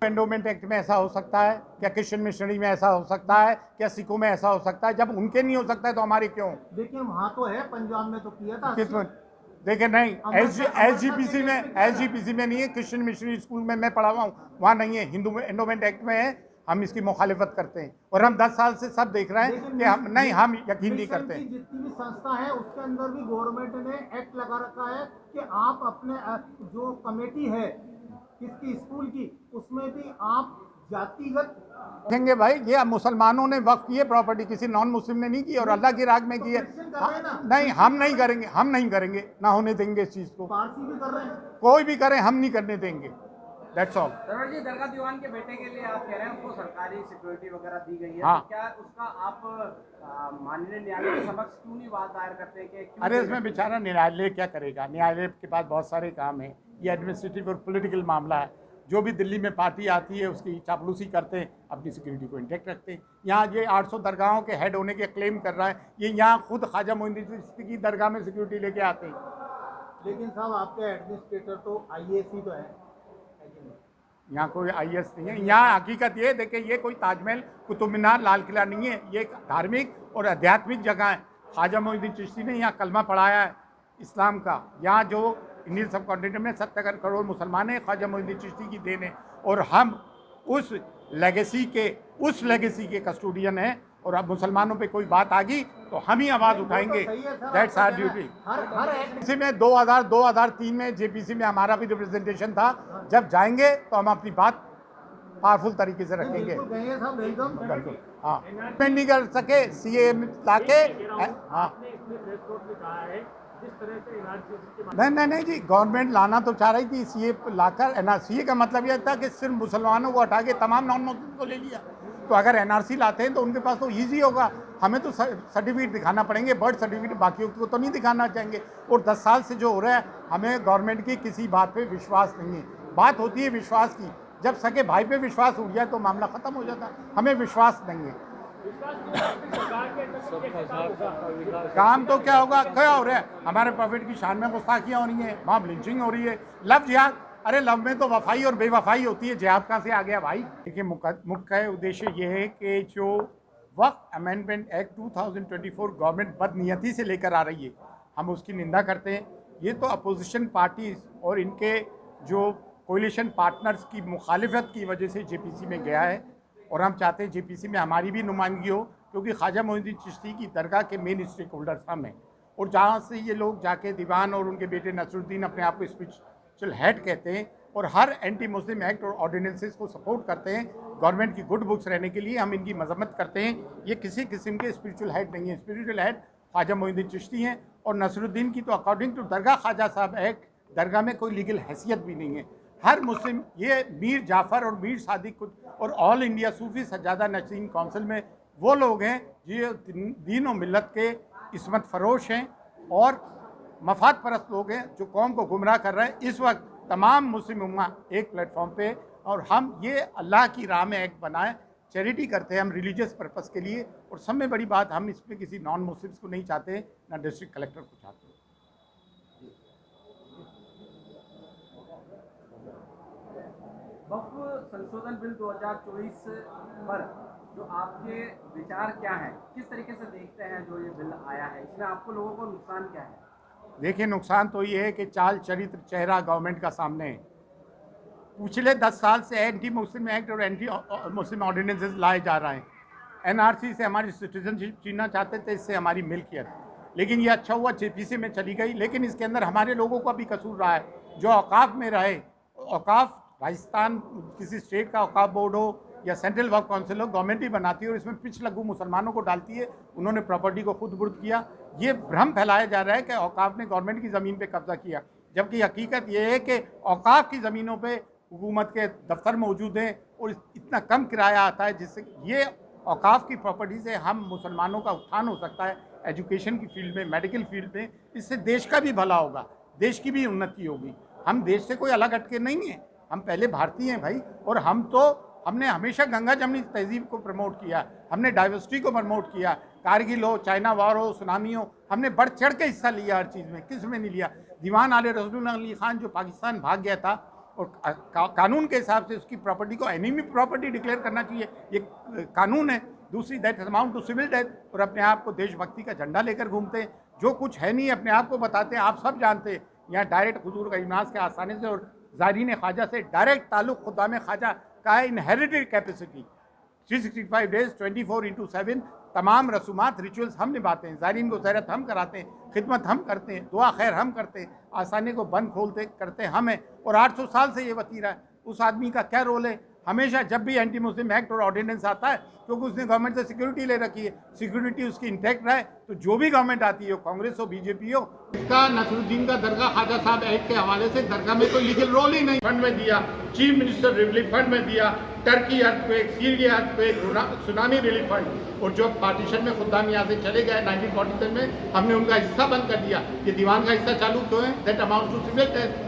Endowment act में ऐसा हो सकता है क्या? क्रिश्चियन मिशनरी में ऐसा हो सकता है क्या? सिखों में ऐसा हो सकता है? जब उनके नहीं हो सकता है तो हमारे क्यों? देखिए वहाँ तो है, पंजाब में तो किया था। किस में? देखिए नहीं, एसजीपीसी में नहीं है। क्रिश्चियन मिशनरी स्कूल में मैं पढ़ा हुआ हूँ, वहाँ नहीं है। हिंदू में एंडोमेंट एक्ट में है। हम इसकी मुखालिफत करते हैं और हम 10 साल से सब देख रहे हैं कि हम नहीं, हम यकीन नहीं करते। जितनी भी संस्था है उसके अंदर भी गवर्नमेंट ने एक्ट लगा रखा है कि आप अपने जो कमेटी है किसकी स्कूल की, उसमें भी आप जातिगत देखेंगे भाई। ये मुसलमानों ने वक्फ की है प्रॉपर्टी, किसी नॉन मुस्लिम ने नहीं की और अल्लाह की राह में की है। नहीं, हम नहीं करेंगे, हम नहीं करेंगे, ना होने देंगे इस चीज को। पारसी भी कर रहे हैं, कोई भी करे, हम नहीं करने देंगे। That's all. सरवर जी, दरगाह दीवान के बेटे के लिए आप कह रहे हैं उसको सरकारी सिक्योरिटी वगैरह दी गई है, हाँ। तो क्या उसका आप माननीय न्यायालय के समक्ष क्यों नहीं बात दायर करते कि अरे इसमें बेचारा न्यायालय क्या करेगा? न्यायालय के पास बहुत सारे काम है। ये एडमिनिस्ट्रेटिव और पॉलिटिकल मामला है। जो भी दिल्ली में पार्टी आती है उसकी चापलूसी करते हैं, अपनी सिक्योरिटी को इंटैक्ट रखते हैं। यहाँ ये 800 दरगाहों के हेड होने के क्लेम कर रहा है, ये यहाँ खुद ख्वाजा मोइनुद्दीन चिश्ती की दरगाह में सिक्योरिटी लेके आते हैं। लेकिन साहब आपके एडमिनिस्ट्रेटर तो IAS ही तो है। यहाँ कोई IAS नहीं है। यहाँ हकीकत ये देखिए, ये कोई ताजमहल, कुतुब मीनार, लाल किला नहीं है। ये एक धार्मिक और आध्यात्मिक जगह है। ख्वाजा मोइनुद्दीन चिश्ती ने यहाँ कलमा पढ़ाया है इस्लाम का। यहाँ जो इंडियन सब कॉन्टिनेंट में 70 करोड़ मुसलमान हैं, ख्वाजा मोइनुद्दीन चिश्ती की देन है और हम उस लेगेसी के कस्टोडियन हैं। और अब मुसलमानों पे कोई बात आ गई तो हम ही आवाज़ उठाएंगे। That's our duty. इसी में 2003 में JPC में हमारा भी रिप्रेजेंटेशन था। जब जाएंगे तो हम अपनी बात पावरफुल तरीके से रखेंगे। बिल्कुल, हाँ। नहीं कर सके CA लाके, हाँ। नहीं जी, गवर्नमेंट लाना तो चाह रही थी CA लाकर। NRC का मतलब यह था कि सिर्फ मुसलमानों को हटा के तमाम नॉन मुस्लिम को ले लिया। तो अगर NRC लाते हैं तो उनके पास तो ईजी होगा। हमें तो सर्टिफिकेट दिखाना पड़ेंगे, बर्थ सर्टिफिकेट। बाकियों को तो नहीं दिखाना चाहेंगे। और 10 साल से जो हो रहा है, हमें गवर्नमेंट की किसी बात पे विश्वास नहीं है। बात होती है विश्वास की, जब सके भाई पे विश्वास उठ जाए तो मामला खत्म हो जाता है। हमें विश्वास नहीं है। काम तो क्या होगा? क्या हो रहा है? हमारे प्रॉफिट की शान में गुस्ताखियाँ हो रही हैं, वहाँ लिंचिंग हो रही है। लव जिहाद, अरे लव में तो वफाई और बेवफाई होती है, जिहाद कहाँ से आ गया भाई? देखिए, मुख्य उद्देश्य ये है कि जो वक्फ अमेंडमेंट एक्ट 2024 गवर्नमेंट बदनीयती से लेकर आ रही है, हम उसकी निंदा करते हैं। ये तो अपोजिशन पार्टीज और इनके जो कोलिशन पार्टनर्स की मुखालिफत की वजह से JPC में गया है और हम चाहते हैं JPC में हमारी भी नुमाइंदगी हो, क्योंकि ख्वाजा मोइनुद्दीन चिश्ती की दरगाह के मेन स्टेक होल्डर्स हम हैं। और जहाँ से ये लोग जाके दीवान और उनके बेटे नसरुद्दीन अपने आप को स्पिरिचुअल हेड कहते हैं और हर एंटी मुस्लिम एक्ट और ऑर्डिनेंसेस को सपोर्ट करते हैं गवर्नमेंट की गुड बुक्स रहने के लिए, हम इनकी मजम्मत करते हैं। ये किसी किस्म के स्पिरिचुअल हेड नहीं है। स्पिरिचुअल हेड ख्वाजा मोइनुद्दीन चिश्ती हैं और नसरुद्दीन की तो according to Dargah Khwaja Sahab act दरगाह में कोई लीगल हैसियत भी नहीं है। हर मुस्लिम, ये मीर जाफ़र और मीर सादिक और ऑल इंडिया सूफी सज्जादा नशीन काउंसिल में वो लोग हैं जो दीन और मिल्लत के इस्मत फरोश हैं और मफाद परस्त लोग हैं जो कौम को गुमराह कर रहे हैं। इस वक्त तमाम मुस्लिम उम्मा एक प्लेटफॉर्म पे, और हम ये अल्लाह की राह में एक्ट बनाए, चैरिटी करते हैं हम रिलीजियस पर्पस के लिए। और सब में बड़ी बात, हम इसमें किसी नॉन मुस्लिम्स को नहीं चाहते, ना डिस्ट्रिक्ट कलेक्टर को चाहते। वक्फ संशोधन बिल 2024 पर जो आपके विचार क्या हैं, किस तरीके से देखते हैं जो ये बिल आया है, इसमें आपको लोगों को नुकसान क्या है? देखिए, नुकसान तो ये है कि चाल चरित्र चेहरा गवर्नमेंट का सामने है। पिछले 10 साल से एंटी मुस्लिम एक्ट और एंटी मुस्लिम ऑर्डिनेंसेस लाए जा रहे हैं। NRC से हमारी सिटीजनशिप छीनना चाहते थे, इससे हमारी मिल्कियत, लेकिन ये अच्छा हुआ JPC में चली गई। लेकिन इसके अंदर हमारे लोगों का भी कसूर रहा है जो औकाफ में रहे। औकाफ राजस्थान किसी स्टेट का औकाफ बोर्ड हो या सेंट्रल वक्फ काउंसिल हो, गवर्नमेंट ही बनाती है और इसमें पिछ लगू मुसलमानों को डालती है। उन्होंने प्रॉपर्टी को खुद बुर्द किया। ये भ्रम फैलाया जा रहा है कि औकाफ ने गवर्नमेंट की ज़मीन पे कब्जा किया, जबकि हकीकत ये है कि औकाफ की ज़मीनों पे हुकूमत के दफ्तर मौजूद हैं और इतना कम किराया आता है, जिससे ये औकाफ की प्रॉपर्टी से हम मुसलमानों का उत्थान हो सकता है एजुकेशन की फील्ड में, मेडिकल फील्ड में। इससे देश का भी भला होगा, देश की भी उन्नति होगी। हम देश से कोई अलग हटके नहीं हैं, हम पहले भारतीय हैं भाई। और हमने हमेशा गंगा जमनी तहजीब को प्रमोट किया, हमने डाइवर्सिटी को प्रमोट किया। कारगिल हो, चाइना वार हो, सुनामी हो, हमने बढ़ चढ़ के हिस्सा लिया हर चीज़ में। किस में नहीं लिया? दीवान आले रसूल अली खान जो पाकिस्तान भाग गया था और कानून के हिसाब से उसकी प्रॉपर्टी को एनिमी प्रॉपर्टी डिक्लेयर करना चाहिए, ये कानून है। दूसरी that amount to civil death, और अपने आप को देशभक्ति का झंडा लेकर घूमते हैं, जो कुछ है नहीं अपने आप को बताते हैं। आप सब जानते हैं यहाँ डायरेक्ट हुजूर गरीबनाज के आसानी से और ज़ायरीन ख्वाजा से डायरेक्ट ताल्लुक़ खुदाम ख्वाजा का है। इनहेरिटेड कैपेसिटी 365 डेज 24/7 तमाम रसूमात रिचुअल्स हम निभाते हैं, ज़ायरीन को ज़ियारत हम कराते हैं, खिदमत हम करते हैं, दुआ खैर हम करते हैं, आसानी को बंद खोलते करते हम हैं। और 800 साल से ये वतीरा है। उस आदमी का क्या रोल है? हमेशा जब भी एंटी मुस्लिम एक्ट और ऑर्डिनेंस आता है, क्योंकि उसने गवर्नमेंट से सिक्योरिटी ले रखी है, सिक्योरिटी उसकी इंटैक्ट रहे, तो जो भी गवर्नमेंट आती है, कांग्रेस हो बीजेपी हो, इसका नसरुद्दीन का दरगाह ख्वाजा साहब एक्ट के हवाले से दरगाह में कोई लीगल रोल ही नहीं। फंड में दिया, चीफ मिनिस्टर रिलीफ फंड में दिया, Turkey earthquake, Syria earthquake, tsunami relief fund, और जो पार्टीशन में खुदाम यहाँ से चले गए 1947 में, हमने उनका हिस्सा बंद कर दिया। ये दीवान का हिस्सा चालू क्यों है? That amount to civil death.